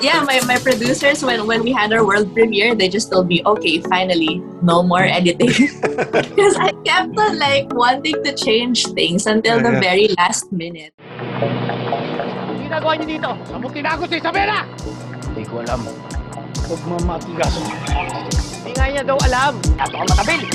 yeah, my producers, when we had our world premiere, they just told me, okay, finally, no more editing. Because I kept on like wanting to change things until the very last minute. Ginagawa niyo dito? Sabutin ako si Isabela! Hindi ko alam. Huwag mamatigas. Hindi nga niya daw alam. Napaka-matabil.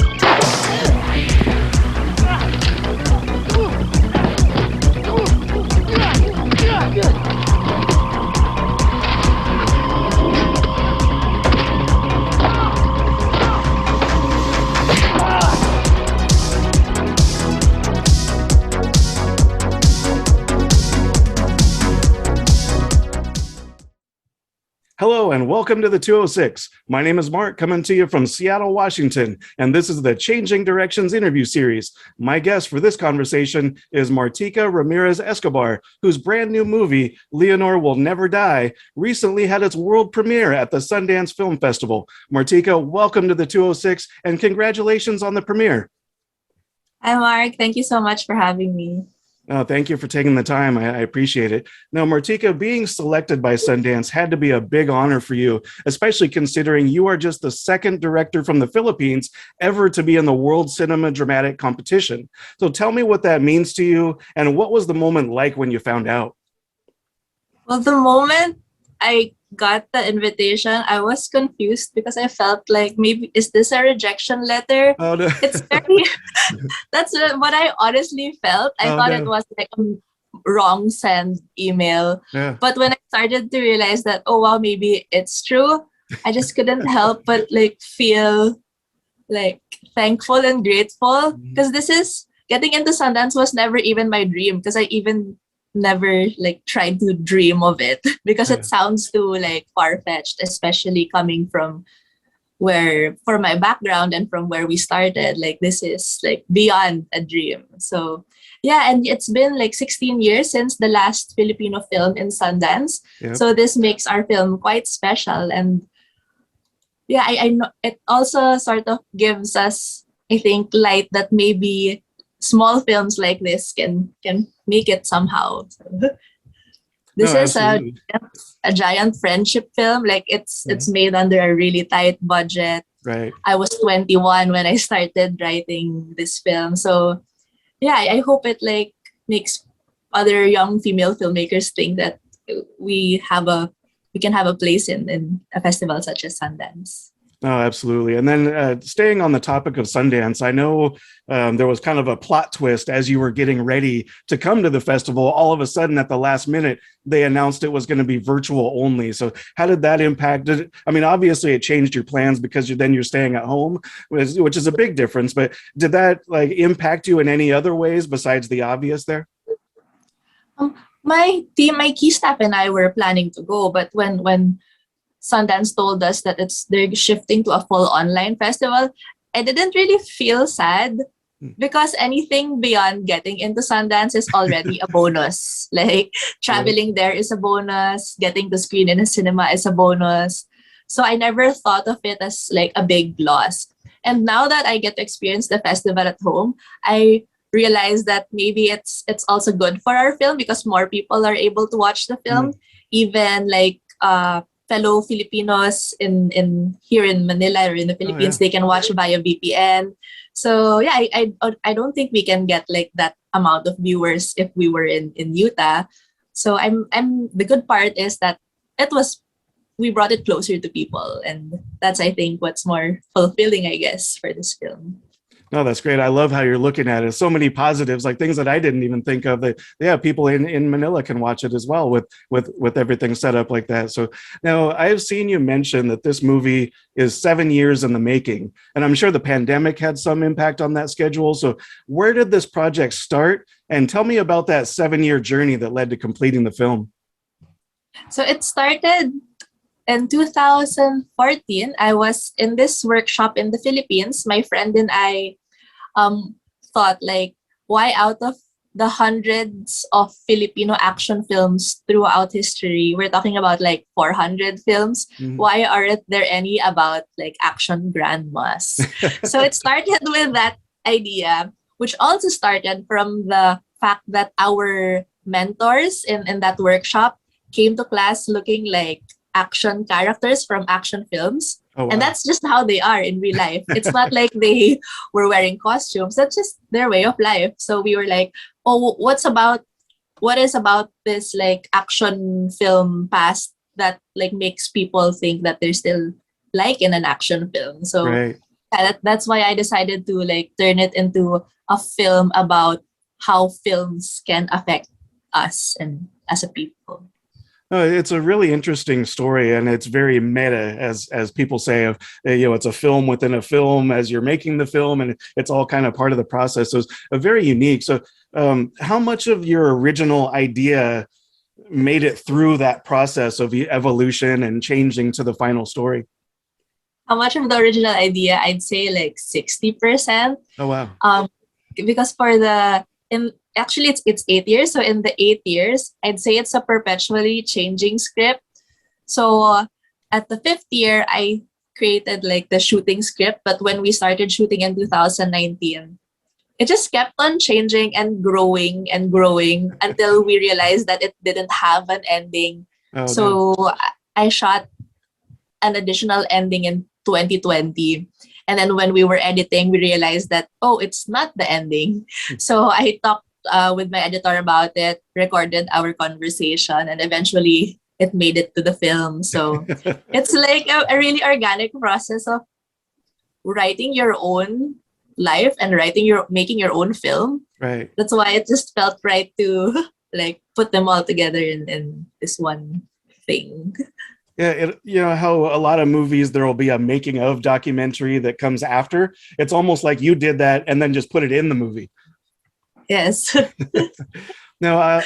Hello and welcome to the 206. My name is Mark, coming to you from Seattle, Washington, and this is the Changing Directions interview series. My guest for this conversation is Martika Ramirez Escobar, whose brand new movie, Leonor Will Never Die, recently had its world premiere at the Sundance Film Festival. Martika, welcome to the 206 and congratulations on the premiere. Hi, Mark. Thank you so much for having me. Oh, thank you for taking the time. I appreciate it. Now, Martika, being selected by Sundance had to be a big honor for you, especially considering you are just the second director from the Philippines ever to be in the World Cinema Dramatic Competition. So tell me what that means to you and what was the moment like when you found out? Well, the moment I got the invitation, I was confused because I felt like maybe, is this a rejection letter? Oh, no. It's very, that's what I honestly felt. I thought it was like a wrong send email. Yeah. But when I started to realize that, oh wow, maybe it's true, I just couldn't help but like feel like thankful and grateful because this is getting into Sundance was never even my dream because I even never like tried to dream of it because it sounds too like far-fetched, especially coming from where for my background and from where we started. Like this is like beyond a dream. So yeah, and it's been like 16 years since the last Filipino film in Sundance. Yep. So this makes our film quite special. And yeah, I know it also sort of gives us, I think, light that maybe small films like this can make it somehow. This is a giant friendship film. Like it's made under a really tight budget. Right. I was 21 when I started writing this film. So yeah, I hope it like makes other young female filmmakers think that we can have a place in a festival such as Sundance. Oh, absolutely. And then staying on the topic of Sundance, I know there was kind of a plot twist as you were getting ready to come to the festival. All of a sudden, at the last minute, they announced it was going to be virtual only. So how did that impact it? I mean, obviously, it changed your plans because you're staying at home, which is a big difference. But did that like impact you in any other ways besides the obvious there? My key staff and I were planning to go, but when Sundance told us that they're shifting to a full online festival, I didn't really feel sad because anything beyond getting into Sundance is already a bonus. Like traveling there is a bonus, getting to screen in a cinema is a bonus. So I never thought of it as like a big loss. And now that I get to experience the festival at home, I realize that maybe it's also good for our film because more people are able to watch the film, even like fellow Filipinos here in Manila or in the Philippines, they can watch via VPN. So yeah, I don't think we can get like that amount of viewers if we were in Utah. So the good part is that we brought it closer to people, and that's I think what's more fulfilling, I guess, for this film. No, that's great. I love how you're looking at it. So many positives, like things that I didn't even think of. That people in Manila can watch it as well with everything set up like that. So now I have seen you mention that this movie is 7 years in the making, and I'm sure the pandemic had some impact on that schedule. So where did this project start? And tell me about that 7-year journey that led to completing the film. So it started in 2014. I was in this workshop in the Philippines. My friend and I thought like, why out of the hundreds of Filipino action films throughout history, we're talking about like 400 films, why aren't there any about like action grandmas? So it started with that idea, which also started from the fact that our mentors in that workshop came to class looking like action characters from action films. Oh, wow. And that's just how they are in real life. It's not like they were wearing costumes. That's just their way of life. So we were like, oh, what is about this like action film past that like makes people think that they're still like in an action film? So Right. that's why I decided to like turn it into a film about how films can affect us and as a people. It's a really interesting story, and it's very meta, as people say. Of it's a film within a film as you're making the film, and it's all kind of part of the process. So it's very unique. So, how much of your original idea made it through that process of evolution and changing to the final story? How much of the original idea? I'd say like 60%. Oh, wow. Because actually it's 8 years. So in the 8 years, I'd say it's a perpetually changing script. So at the 5th year, I created like the shooting script. But when we started shooting in 2019, it just kept on changing and growing until we realized that it didn't have an ending. Oh, so no. I shot an additional ending in 2020. And then when we were editing, we realized that, oh, it's not the ending. So I talked with my editor about it, recorded our conversation, and eventually it made it to the film. So it's like a really organic process of writing your own life and making your own film. Right. That's why it just felt right to like put them all together in this one thing. Yeah, how a lot of movies, there will be a making of documentary that comes after. It's almost like you did that and then just put it in the movie. Yes. Now, I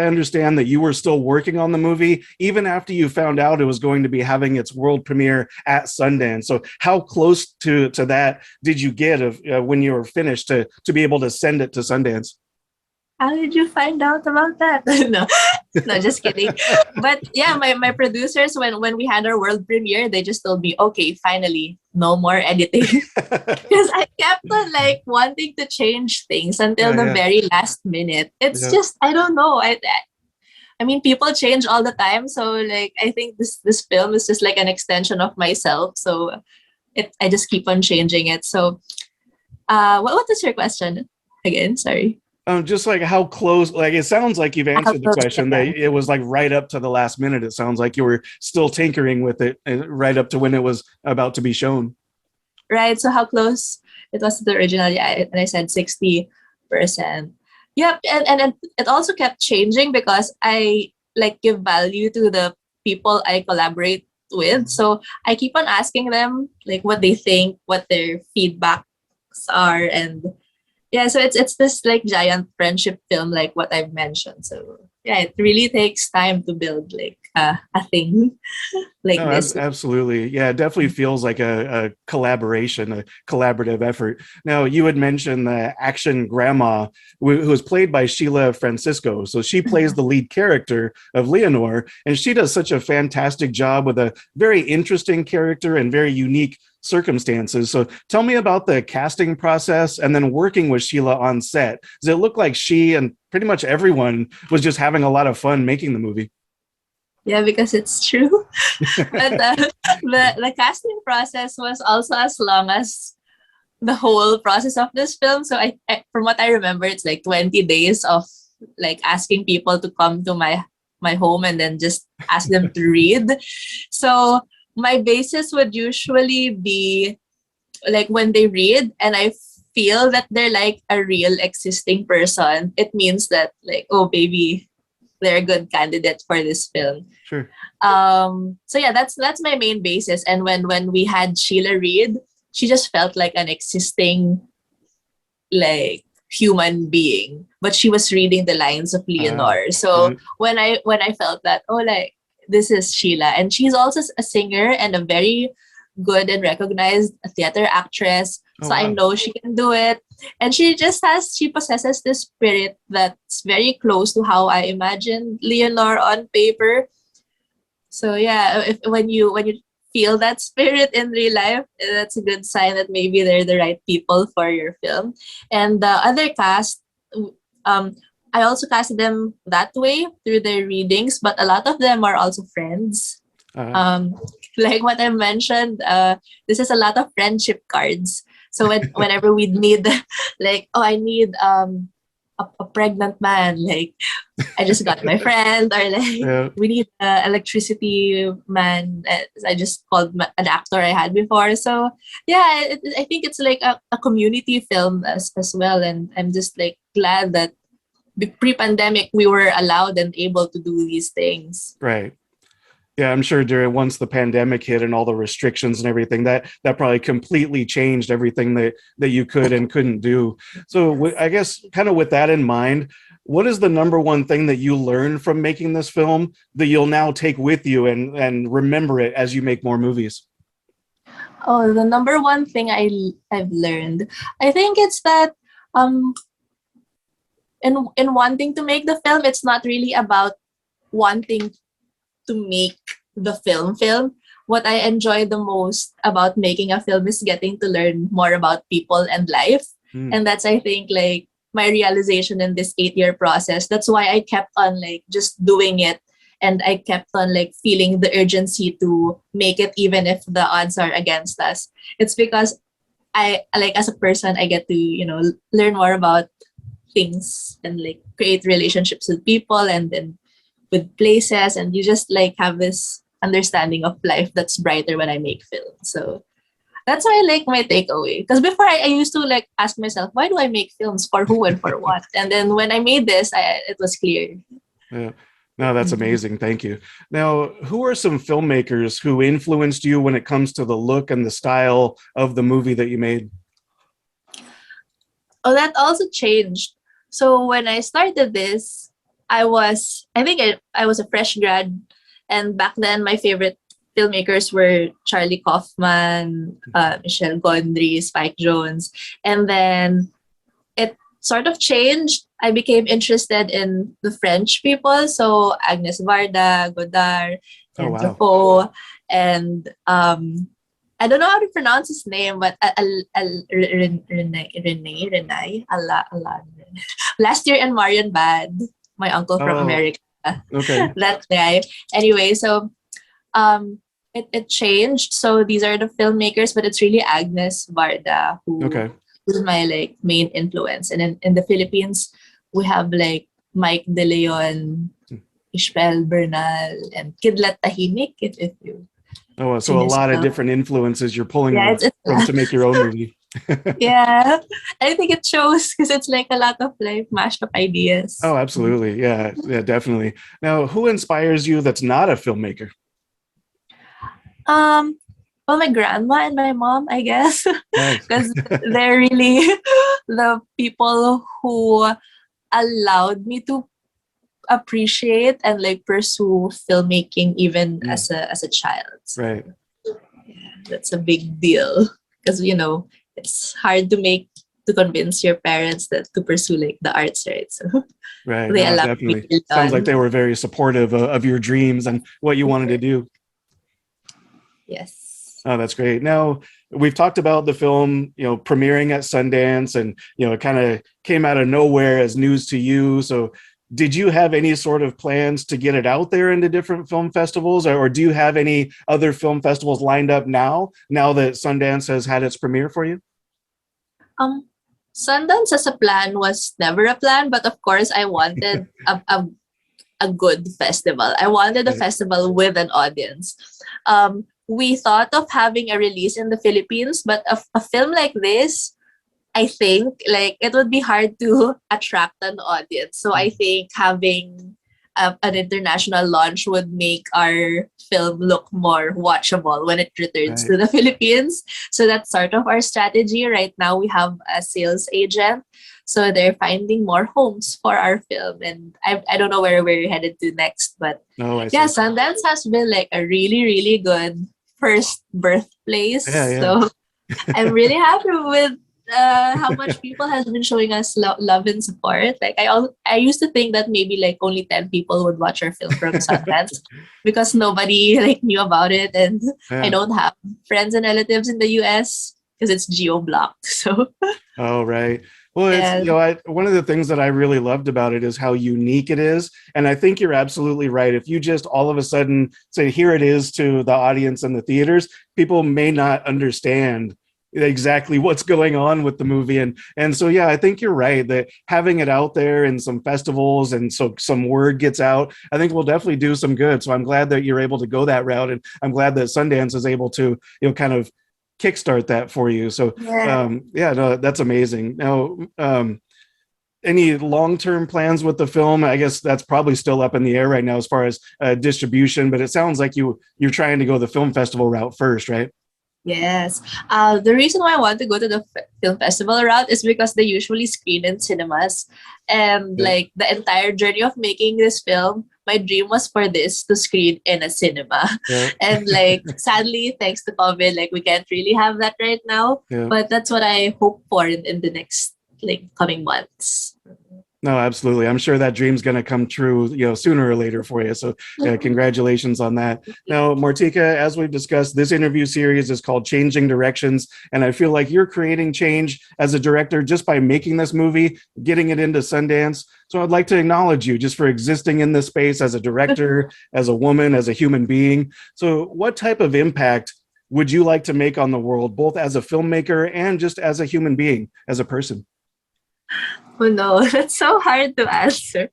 understand that you were still working on the movie even after you found out it was going to be having its world premiere at Sundance. So how close to that did you get when you were finished to be able to send it to Sundance? How did you find out about that? No, just kidding. But yeah, my producers, when we had our world premiere, they just told me, okay, finally, no more editing. Because I kept on like wanting to change things until the very last minute. It's just, I don't know. I mean, people change all the time. So like, I think this film is just like an extension of myself. So I just keep on changing it. So what was your question again? Sorry. Just like how close, like it sounds like you've answered the question that it was like right up to the last minute. It sounds like you were still tinkering with it right up to when it was about to be shown. Right. So how close it was to the original? Yeah, and I said 60%. Yep. And it also kept changing because I like give value to the people I collaborate with. So I keep on asking them like what they think, what their feedbacks are, and yeah, so it's this like giant friendship film, like what I've mentioned. So yeah, it really takes time to build like a thing like this. Absolutely. Yeah, it definitely feels like a collaboration, a collaborative effort. Now, you had mentioned the action grandma who was played by Sheila Francisco. So she plays the lead character of Leonor, and she does such a fantastic job with a very interesting character and very unique circumstances. So tell me about the casting process and then working with Sheila on set. Does it look like she and pretty much everyone was just having a lot of fun making the movie? Yeah, because it's true. But the casting process was also as long as the whole process of this film. So I from what I remember, it's like 20 days of like asking people to come to my home and then just ask them to read. So my basis would usually be like when they read and I feel that they're like a real existing person, it means that like, oh baby, they're a good candidate for this film. Sure. So yeah, that's my main basis. And when we had Sheila read, she just felt like an existing like human being, but she was reading the lines of Leonor. So when I felt that, oh, like this is Sheila, and she's also a singer and a very good and recognized theater actress. So I know she can do it. And she possesses this spirit that's very close to how I imagined Leonor on paper. So yeah, when you feel that spirit in real life, that's a good sign that maybe they're the right people for your film. And the other cast, I also casted them that way through their readings, but a lot of them are also friends. Um, like what I mentioned, this is a lot of friendship cards. So whenever we need, like, oh, I need a pregnant man, like I just got my friend, or like Yeah. we need a electricity man. I just called an actor I had before. So yeah, I think it's like a community film as well, and I'm just like glad that pre-pandemic we were allowed and able to do these things. Right. Yeah, I'm sure during once the pandemic hit and all the restrictions and everything, that probably completely changed everything that you could and couldn't do. So I guess kind of with that in mind, what is the number one thing that you learned from making this film that you'll now take with you and remember it as you make more movies? Oh, the number one thing I've learned, I think it's that in wanting to make the film, it's not really about wanting to make the film. What I enjoy the most about making a film is getting to learn more about people and life. And that's, I think, like my realization in this 8-year process. That's why I kept on like just doing it, and I kept on like feeling the urgency to make it even if the odds are against us. It's because I like, as a person, I get to, learn more about things and like create relationships with people and then with places, and you just like have this understanding of life that's brighter when I make film. So that's why I like my takeaway. Because before I used to like ask myself, why do I make films, for who and for what? And then when I made this, it was clear. Yeah. No, that's amazing. Thank you. Now, who are some filmmakers who influenced you when it comes to the look and the style of the movie that you made? Oh, that also changed. So when I started this, I was a fresh grad, and back then my favorite filmmakers were Charlie Kaufman, Michelle Gondry, Spike Jonze, and then it sort of changed. I became interested in the French people, so Agnes Varda, Godard, and Truffaut, and I don't know how to pronounce his name, but Renee, last year in Marion Bad, my uncle from America. Okay. That guy. Anyway, so it changed. So these are the filmmakers, but it's really Agnes Varda who's my like main influence. And in the Philippines, we have like Mike De Leon, Ishmael Bernal, and Kidlat Tahimik, if you. Oh, so a lot of different influences you're pulling from to make your own movie. Yeah, I think it shows because it's like a lot of like mashed up ideas. Oh, absolutely. Yeah, definitely. Now, who inspires you that's not a filmmaker? Well, my grandma and my mom, I guess, because they're really the people who allowed me to appreciate and like pursue filmmaking even as a child. So, right. Yeah, that's a big deal because it's hard to convince your parents that to pursue like the arts, right? So right. They allow definitely. me. Sounds like they were very supportive of your dreams and what you wanted to do. Yes. Oh, that's great. Now, we've talked about the film, premiering at Sundance, and it kind of came out of nowhere as news to you. So did you have any sort of plans to get it out there into different film festivals, or do you have any other film festivals lined up now that Sundance has had its premiere for you? Sundance as a plan was never a plan, but of course I wanted a good festival. I wanted a festival with an audience. We thought of having a release in the Philippines, but a film like this, I think like it would be hard to attract an audience. So I think having an international launch would make our film look more watchable when it returns to the Philippines. So that's sort of our strategy. Right now we have a sales agent. So they're finding more homes for our film. And I don't know where we're headed to next. But Sundance has been like a really, really good first birthplace. So I'm really happy with how much people has been showing us love and support. Like I used to think that maybe like only 10 people would watch our film from Sundance because nobody like knew about it, and I don't have friends and relatives in the US. because it's geo-blocked. So Oh, right. Well, it's, yeah. one of the things that I really loved about it is how unique it is. And I think you're absolutely right. If you just all of a sudden say, here it is to the audience in the theaters, people may not understand exactly what's going on with the movie. And so, yeah, I think you're right that having it out there in some festivals and so some word gets out, I think will definitely do some good. So I'm glad that you're able to go that route. And I'm glad that Sundance is able to, kind of kickstart that for you. So Yeah. yeah, no, that's amazing. Now, any long-term plans with the film? I guess that's probably still up in the air right now as far as distribution, but it sounds like you're trying to go the film festival route first, right? Yes. The reason why I want to go to the film festival route is because they usually screen in cinemas. And Yeah. like the entire journey of making this film, my dream was for this to screen in a cinema. Yeah. And like sadly, thanks to COVID, like we can't really have that right now. Yeah. But that's what I hope for in the next like coming months. No, absolutely. I'm sure that dream's going to come true, sooner or later for you. So congratulations on that. Now, Martika, as we've discussed, this interview series is called Changing Directions. And I feel like you're creating change as a director just by making this movie, getting it into Sundance. So I'd like to acknowledge you just for existing in this space as a director, as a woman, as a human being. So what type of impact would you like to make on the world, both as a filmmaker and just as a human being, as a person? Oh no, that's so hard to answer.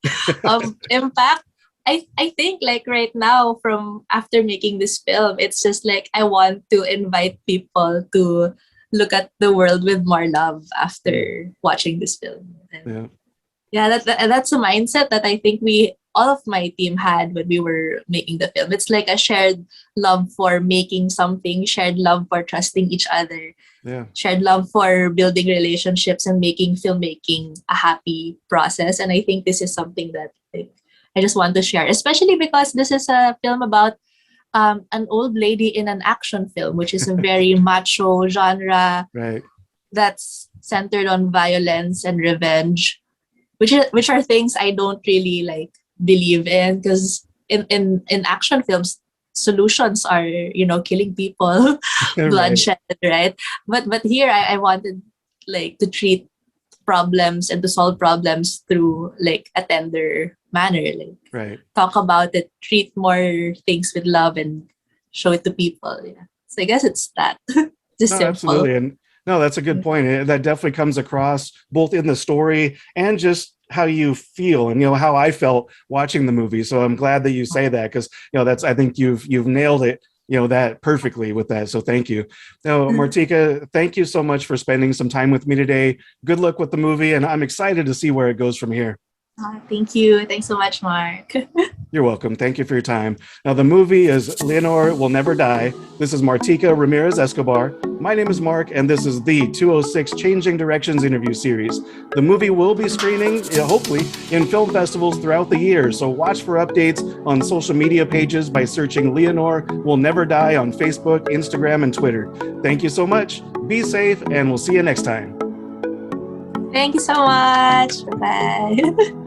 Impact, I think like right now from after making this film, it's just like I want to invite people to look at the world with more love after watching this film. And Yeah. that's a mindset that I think all of my team had when we were making the film. It's like a shared love for making something, shared love for trusting each other, shared love for building relationships and making filmmaking a happy process. And I think this is something that like, I just want to share, especially because this is a film about an old lady in an action film, which is a very macho genre Right. that's centered on violence and revenge, which are things I don't really like believe in, because in action films solutions are killing people, bloodshed, right? But here I wanted like to treat problems and to solve problems through like a tender manner, like talk about it, treat more things with love and show it to people. So I guess it's that. Just No, simple. absolutely. And no, that's a good point. That definitely comes across both in the story and just how you feel and how I felt watching the movie. So I'm glad that you say that, because that's, I think you've nailed it, that perfectly with that. So thank you. Now, Martika, thank you so much for spending some time with me today. Good luck with the movie, and I'm excited to see where it goes from here. Thank you. Thanks so much, Mark. You're welcome. Thank you for your time. Now, the movie is Leonor Will Never Die. This is Martika Ramirez Escobar. My name is Mark, and this is the 206 Changing Directions interview series. The movie will be screening, hopefully, in film festivals throughout the year. So watch for updates on social media pages by searching Leonor Will Never Die on Facebook, Instagram, and Twitter. Thank you so much. Be safe, and we'll see you next time. Thank you so much. Bye-bye.